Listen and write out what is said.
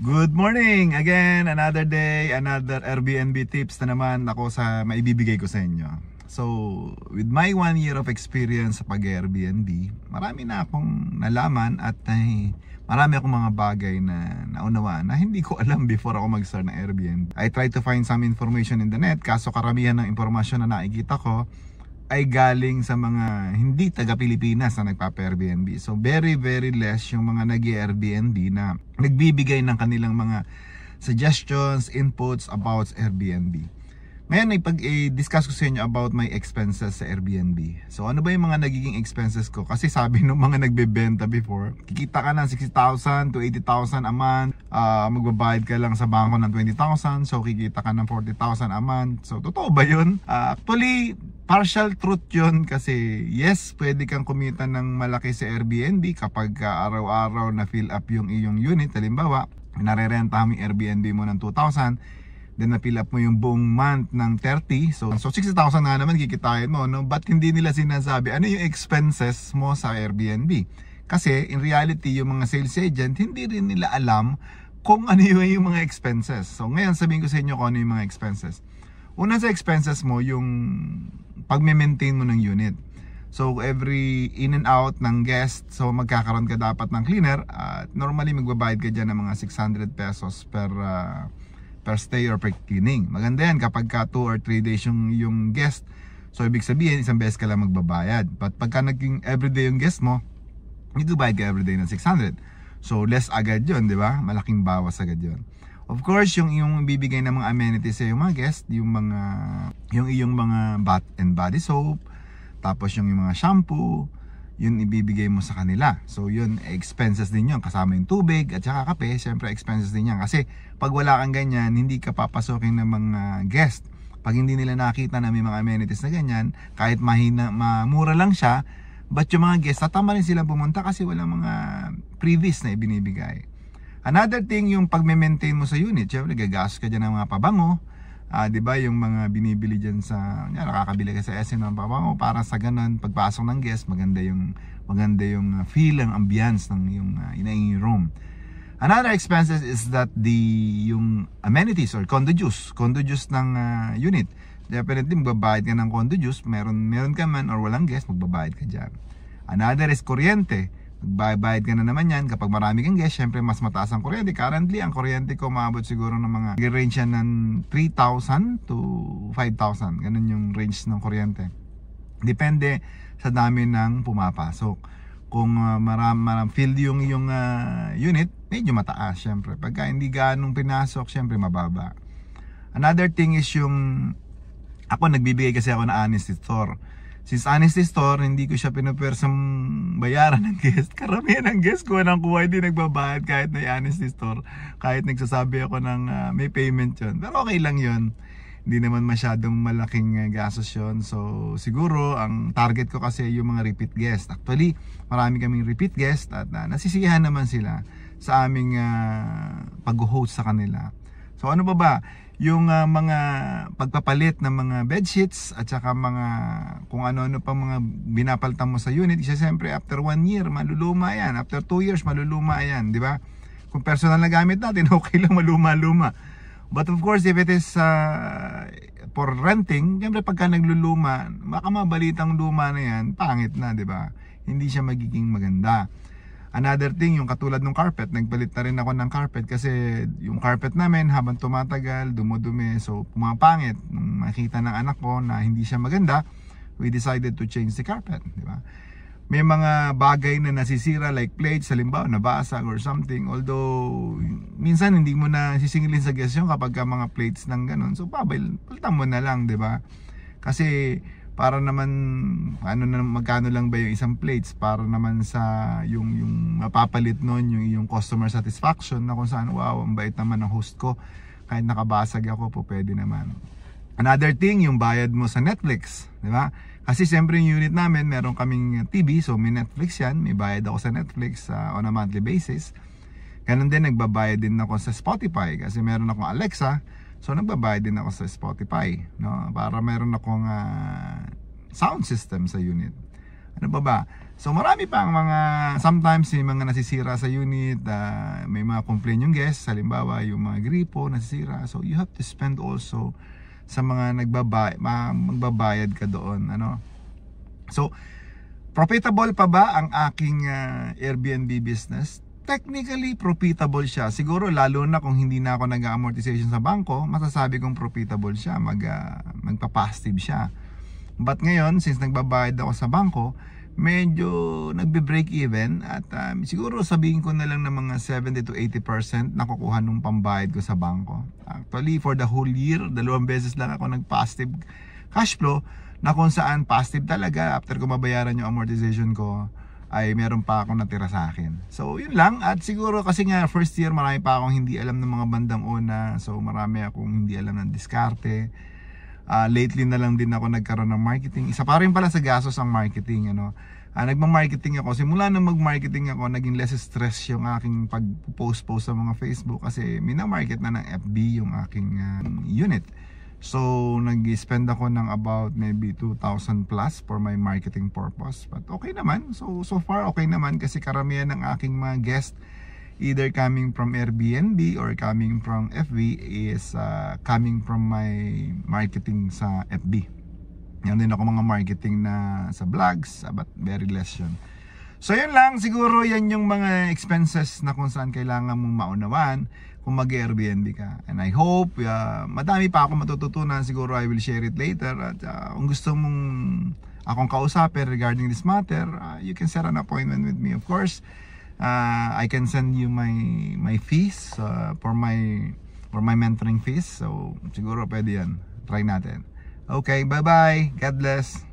Good morning! Again, another day, another Airbnb tips na naman ako sa maibibigay ko sa inyo. So, with my 1 year of experience sa pag-Airbnb, marami na akong nalaman at marami akong mga bagay na naunawaan na hindi ko alam before ako mag-start ng Airbnb. I tried to find some information in the net, kaso karamihan ng impormasyon na nakikita ko ay galing sa mga hindi taga-Pilipinas na nagpapa-Airbnb. So very less yung mga nag-Airbnb na nagbibigay ng kanilang mga suggestions, inputs about Airbnb. Ngayon ipag-discuss ko sa inyo about my expenses sa Airbnb. So ano ba yung mga nagiging expenses ko? Kasi sabi ng mga nagbebenta before, kikita ka ng 60,000 to 80,000 a month, magbabayad ka lang sa bangko ng 20,000, so kikita ka ng 40,000 a month. So totoo ba yun? Actually, partial truth yun kasi yes, pwede kang kumita ng malaki sa Airbnb kapag araw-araw na fill up yung iyong unit. Halimbawa, narerentahan mo yung Airbnb mo ng 2,000, then na-fill up mo yung buong month ng 30, so 60,000 na naman kikitain mo, no? But hindi nila sinasabi ano yung expenses mo sa Airbnb. Kasi in reality, yung mga sales agent, hindi rin nila alam kung ano yung mga expenses. So ngayon sabihin ko sa inyo kung ano yung mga expenses. Una sa expenses mo, yung pag-maintain mo ng unit. So every in and out ng guest, so magkakaroon ka dapat ng cleaner. Normally magbabayad ka dyan ng mga 600 pesos per stay or per cleaning. Maganda yan kapag ka 2 or 3 days yung guest. So ibig sabihin, isang beses ka lang magbabayad. But pagka naging everyday yung guest mo, magbabayad ka everyday ng 600. So less agad yun, di ba? Malaking bawas agad yun. Of course, yung bibigay ng mga amenities sa yung mga guest, yung iyong mga bath and body soap, tapos yung mga shampoo, yun ibibigay mo sa kanila. So yun, expenses din yun. Kasama yung tubig at saka kape, syempre expenses din yan. Kasi pag wala kang ganyan, hindi ka papasokin ng mga guest. Pag hindi nila nakita na may mga amenities na ganyan, kahit mura lang siya, but yung mga guest, tatama rin silang pumunta kasi walang mga previous na ibinibigay. Another thing, yung pag-maintain mo sa unit, syempre gagastos ka dyan ng mga pabango. Diba yung mga binibili dyan sa, nakakabili ka sa SM ng pabango para sa ganun, pagpasok ng guest, maganda yung feel, ang ambience ng yung room. Another expenses is that yung amenities or condo juice ng unit. Definitely magbabayad ka ng condo juice, meron ka man or walang guest, magbabayad ka dyan. Another is kuryente. Magbabayad ka na naman yan kapag marami kang guest, syempre mas mataas ang kuryente. Currently, ang kuryente ko maabot siguro ng mga range yan ng 3,000 to 5,000. Ganun yung range ng kuryente. Depende sa dami ng pumapasok. Kung filled yung unit, medyo mataas syempre. Pagka hindi ganong pinasok, syempre mababa. Another thing is ako nagbibigay kasi ako na honesty store. Since honesty store, hindi ko siya pinupersang bayaran ng guest. Karamihan ng guest ko nang kuha, hindi nagbabayad kahit na honesty store. Kahit nagsasabi ako ng may payment yun. Pero okay lang yun. Hindi naman masyadong malaking gastos yun. So siguro, ang target ko kasi yung mga repeat guest. Actually, marami kaming repeat guest at nasisiyahan naman sila sa aming pag-host sa kanila. So ano ba? Yung mga pagpapalit ng mga bedsheets at saka mga kung ano-ano pa mga binapalitan mo sa unit, isa siyempre after 1 year maluluma yan, after 2 years maluluma yan, di ba? Kung personal na gamit natin, okay lang maluma-luma. But of course, if it is for renting, siyempre pagka nagluluma, baka mabalitang luma na yan, pangit na, di ba? Hindi siya magiging maganda. Another thing, yung katulad ng carpet, nagpalit na rin ako ng carpet kasi yung carpet namin habang tumatagal, dumudumi, so pumapangit. Nung makita ng anak ko na hindi siya maganda, we decided to change the carpet, di ba? May mga bagay na nasisira like plates, halimbawa nabasag or something, although minsan hindi mo na sisingilin sa guest yung kapag mga plates ng ganun, so palitan mo na lang, di ba? Kasi para naman magkano lang ba yung isang plates para naman sa yung mapapalit nun yung customer satisfaction na kung saan wow, ang bait naman ng host ko, kahit nakabasag ako po pwede naman. Another thing, yung bayad mo sa Netflix, di ba? Kasi siyempre yung unit namin meron kaming TV, so may Netflix yan, may bayad ako sa Netflix on a monthly basis. Ganun din, nagbabayad din ako sa Spotify kasi meron akong Alexa. So nagbabayad din ako sa Spotify, no? Para meron akong sound system sa unit. Ano ba? So marami pa ang mga, sometimes may mga nasisira sa unit, may mga complain yung guests, halimbawa yung mga gripo nasisira. So you have to spend also sa mga magbabayad ka doon, ano. So profitable pa ba ang aking Airbnb business? Technically profitable siya. Siguro lalo na kung hindi na ako nag-amortization sa bangko, masasabi kong profitable siya, magpa-positive siya. But ngayon, since nagbabayad ako sa bangko, medyo nagbe-break even at siguro sabihin ko na lang ng mga 70 to 80% nakukuha nung pambayad ko sa bangko. Actually, for the whole year, 2 beses lang ako nag-positive cash flow na kung saan positive talaga after ko mabayaran yung amortization ko ay meron pa akong natira sa akin. So, yun lang. At siguro kasi nga first year marami pa akong hindi alam ng mga bandang una. So, marami akong hindi alam ng diskarte. Lately na lang din ako nagkaroon ng marketing. Isa pa rin pala sa gastos ang marketing, ano. Nagma-marketing ako. Simula nang mag-marketing ako, naging less stress yung aking pag-post sa mga Facebook kasi mina-market na ng FB yung aking unit. So, nag-spend ako ng about maybe 2,000 plus for my marketing purpose. But okay naman. So far okay naman kasi karamihan ng aking mga guests either coming from Airbnb or coming from FB is coming from my marketing sa FB. Yan din ako mga marketing na sa vlogs, but very less yun. So yun lang, siguro yan yung mga expenses na kung saan kailangan mong maunawan kung mag-Airbnb ka. And I hope madami pa ako matututunan. Siguro I will share it later. At kung gusto mong akong kausapin regarding this matter, you can set an appointment with me, of course. I can send you my fees for my mentoring fees. So siguro pwede yan. Try natin. Okay, bye-bye. God bless.